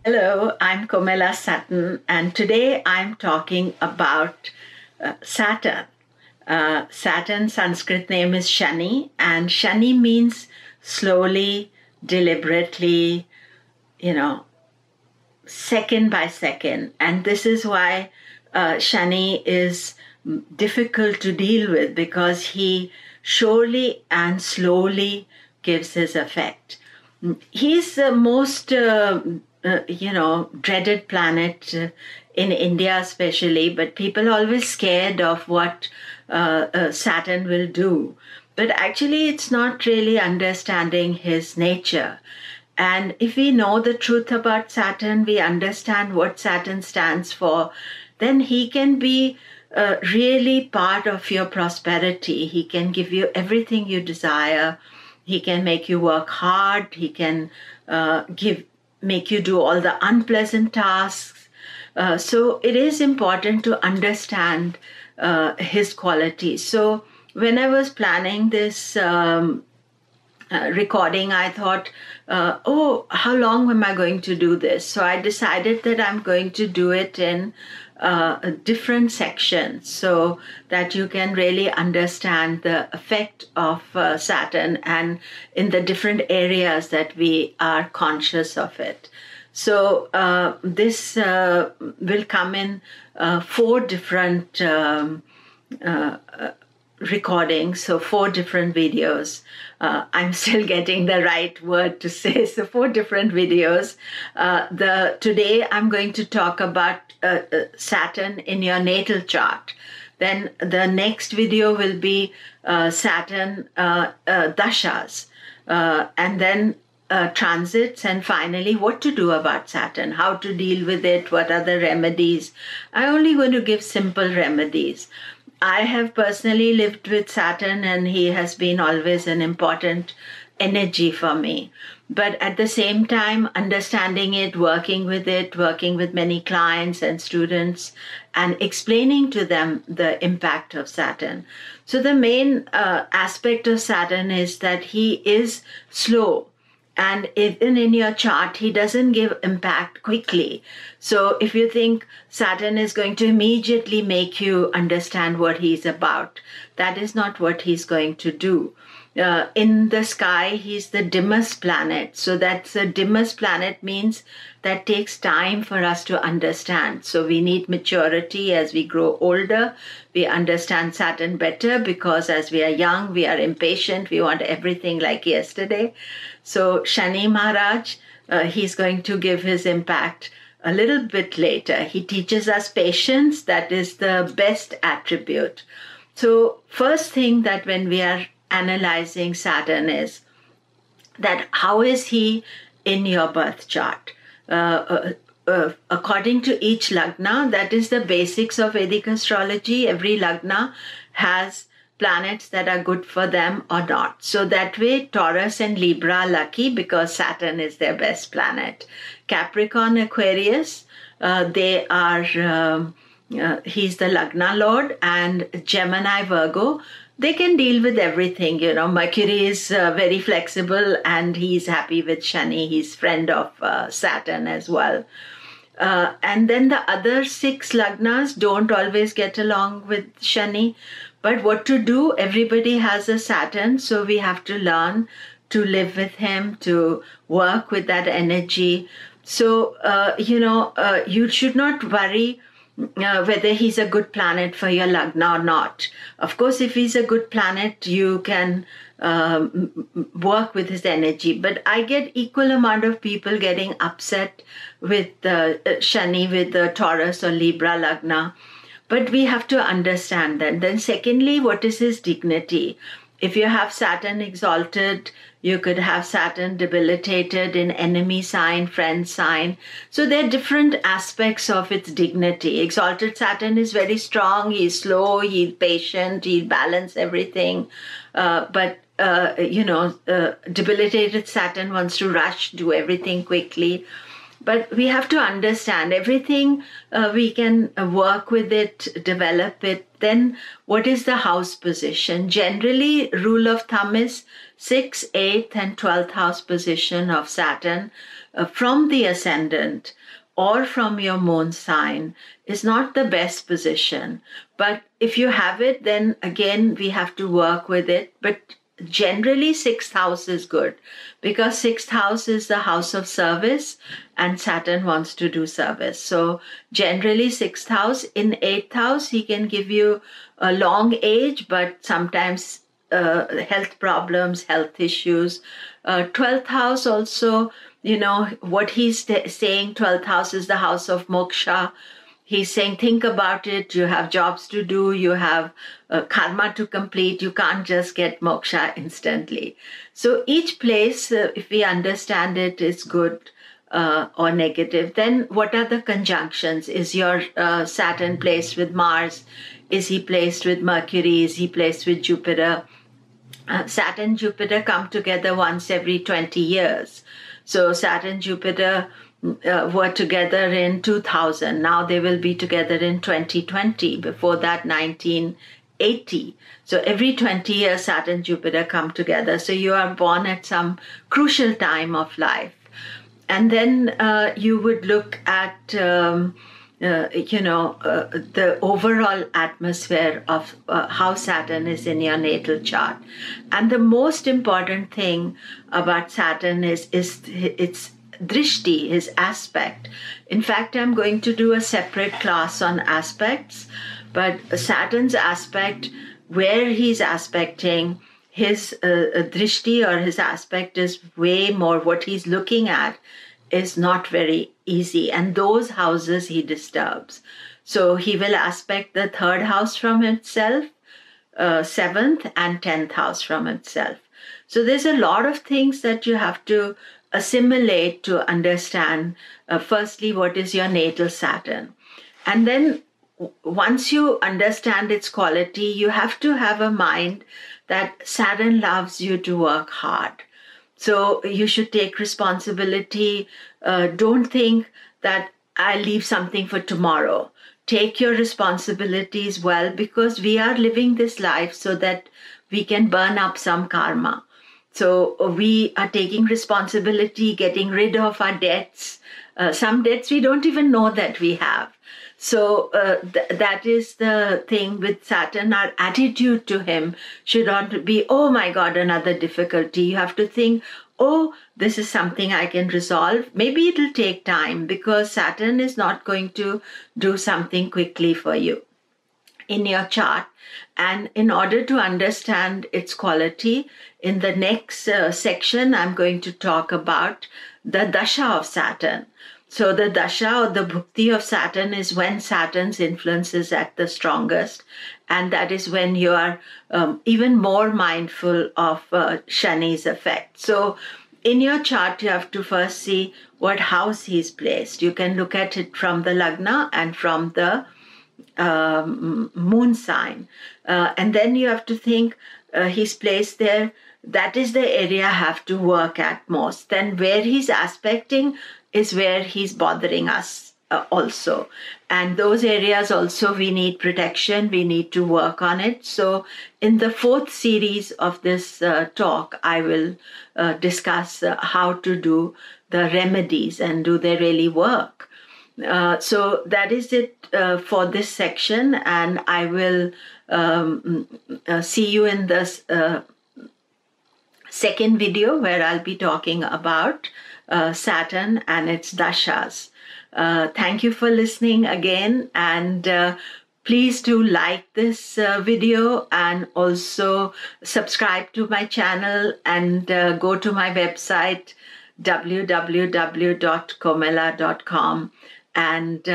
Hello, I'm Komilla Sutton, and today I'm talking about Saturn. Saturn, Sanskrit name is Shani, and Shani means slowly, deliberately, second by second. And this is why Shani is difficult to deal with, because he surely and slowly gives his effect. He's the most, dreaded planet in India especially, but people are always scared of what Saturn will do. But actually, it's not really understanding his nature. And if we know the truth about Saturn, we understand what Saturn stands for, then he can be really part of your prosperity. He can give you everything you desire. He can make you work hard. He can make you do all the unpleasant tasks. So it is important to understand his qualities. So when I was planning this recording, I thought, how long am I going to do this? So I decided that I'm going to do it in different sections so that you can really understand the effect of Saturn and in the different areas that we are conscious of it. So this will come in 4 different recordings, so 4 different videos. I'm still getting the right word to say, so 4 different videos. Today I'm going to talk about Saturn in your natal chart. Then the next video will be Saturn DASHAs, and then transits, and finally what to do about Saturn, how to deal with it, what are the remedies. I'm only going to give simple remedies. I have personally lived with Saturn, and he has been always an important energy for me. But at the same time, understanding it, working with many clients and students, and explaining to them the impact of Saturn. So the main aspect of Saturn is that he is slow. And even in your chart, he doesn't give impact quickly. So if you think Saturn is going to immediately make you understand what he's about, that is not what he's going to do. In the sky, he's the dimmest planet. So that's the dimmest planet means that takes time for us to understand. So we need maturity as we grow older. We understand Saturn better because as we are young, we are impatient. We want everything like yesterday. So Shani Maharaj, he's going to give his impact a little bit later. He teaches us patience. That is the best attribute. So first thing that when we are analyzing Saturn is that how is he in your birth chart? According to each lagna, that is the basics of Vedic astrology. Every lagna has planets that are good for them or not. So that way, Taurus and Libra are lucky because Saturn is their best planet. Capricorn, Aquarius, they are, he's the lagna lord, and Gemini, Virgo, they can deal with everything. Mercury is very flexible and he's happy with Shani. He's friend of Saturn as well. And then the other 6 lagnas don't always get along with Shani. But what to do? Everybody has a Saturn, so we have to learn to live with him, to work with that energy. So, you should not worry whether he's a good planet for your lagna or not. Of course, if he's a good planet, you can work with his energy. But I get equal amount of people getting upset with Shani, with the Taurus or Libra lagna. But we have to understand that. Then secondly, what is his dignity? If you have Saturn exalted, you could have Saturn debilitated in enemy sign, friend sign. So there are different aspects of its dignity. Exalted Saturn is very strong. He's slow. He's patient. He'll balance everything. But debilitated Saturn wants to rush, do everything quickly. But we have to understand everything. We can work with it, develop it. Then what is the house position? Generally, rule of thumb is 6th, 8th and 12th house position of Saturn. from the ascendant or from your moon sign is not the best position. But if you have it, then again, we have to work with it. But generally, 6th house is good because 6th house is the house of service and Saturn wants to do service. So generally 6th house. In 8th house, he can give you a long age, but sometimes health problems, health issues. 12th house also, what he's saying, 12th house is the house of moksha. He's saying, think about it. You have jobs to do. You have karma to complete. You can't just get moksha instantly. So each place, if we understand it, is good or negative. Then what are the conjunctions? Is your Saturn placed with Mars? Is he placed with Mercury? Is he placed with Jupiter? Saturn, Jupiter come together once every 20 years. So Saturn, Jupiter were together in 2000. Now they will be together in 2020. Before that, 1980. So every 20 years, Saturn, Jupiter come together. So you are born at some crucial time of life. And then you would look at, the overall atmosphere of how Saturn is in your natal chart. And the most important thing about Saturn is its drishti, his aspect. In fact, I'm going to do a separate class on aspects, but Saturn's aspect, where he's aspecting, his drishti or his aspect is way more, what he's looking at is not very easy. And those houses he disturbs. So he will aspect the 3rd house from itself, 7th and 10th house from itself. So there's a lot of things that you have to assimilate to understand, firstly, what is your natal Saturn. And then once you understand its quality, you have to have a mind that Saturn loves you to work hard. So you should take responsibility. Don't think that I'll leave something for tomorrow. Take your responsibilities well, because we are living this life so that we can burn up some karma. So we are taking responsibility, getting rid of our debts. Some debts we don't even know that we have. So that is the thing with Saturn. Our attitude to him should not be, oh my God, another difficulty. You have to think, oh, this is something I can resolve. Maybe it'll take time, because Saturn is not going to do something quickly for you in your chart. And in order to understand its quality, in the next section, I'm going to talk about the dasha of Saturn. So the dasha or the bhukti of Saturn is when Saturn's influence is at the strongest. And that is when you are even more mindful of Shani's effect. So in your chart, you have to first see what house he's placed. You can look at it from the lagna and from the moon sign. And then you have to think he's placed there. That is the area I have to work at most. Then where he's aspecting is where he's bothering us also. And those areas also we need protection. We need to work on it. So in the 4th series of this talk, I will discuss how to do the remedies and do they really work. So that is it for this section. And I will see you in this second video where I'll be talking about Saturn and its dashas. Thank you for listening again, and please do like this video and also subscribe to my channel and go to my website www.komilla.com and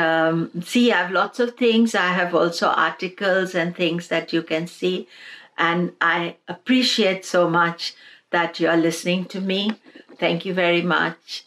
see, I have lots of things. I have also articles and things that you can see, and I appreciate so much that you are listening to me. Thank you very much.